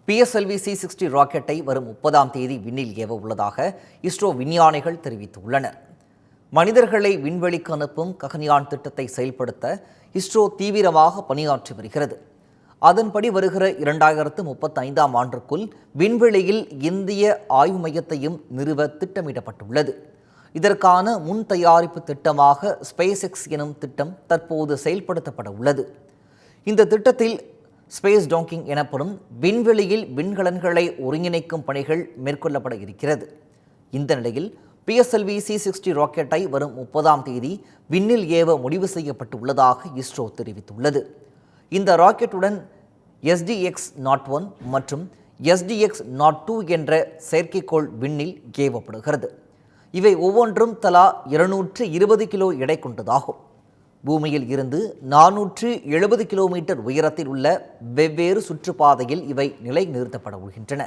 PSLV C-60 ராக்கெட்டை வரும் 30ஆம் தேதி விண்ணில் ஏவ உள்ளதாக இஸ்ரோ விஞ்ஞானிகள் தெரிவித்துள்ளனர். மனிதர்களை விண்வெளிக்கு அனுப்பும் ககன்யான் திட்டத்தை செயல்படுத்த இஸ்ரோ தீவிரமாக பணியாற்றி வருகிறது. அதன்படி வருகிற 2035ஆம் ஆண்டிற்குள் விண்வெளியில் இந்திய ஆய்வு மையத்தையும் நிறுவ திட்டமிடப்பட்டுள்ளது. இதற்கான முன் தயாரிப்பு திட்டமாக ஸ்பேஸ் எனும் திட்டம் தற்போது செயல்படுத்தப்பட உள்ளது. இந்த திட்டத்தில் ஸ்பேஸ் டாக்கிங் எனப்படும் விண்வெளியில் விண்கலன்களை ஒருங்கிணைக்கும் பணிகள் மேற்கொள்ளப்பட இருக்கிறது. இந்த நிலையில் PSLV C-60 ராக்கெட்டை வரும் 30ஆம் தேதி விண்ணில் ஏவ முடிவு செய்யப்பட்டு உள்ளதாக இஸ்ரோ தெரிவித்துள்ளது. இந்த ராக்கெட்டுடன் SDX-01 மற்றும் SDX-02 என்ற செயற்கைக்கோள் விண்ணில் ஏவப்படுகிறது. இவை ஒவ்வொன்றும் தலா 220 கிலோ எடை கொண்டதாகும். பூமியில் இருந்து 470 கிலோமீட்டர் உயரத்தில் உள்ள வெவ்வேறு சுற்றுப்பாதையில் இவை நிலைநிறுத்தப்பட உள்ளன.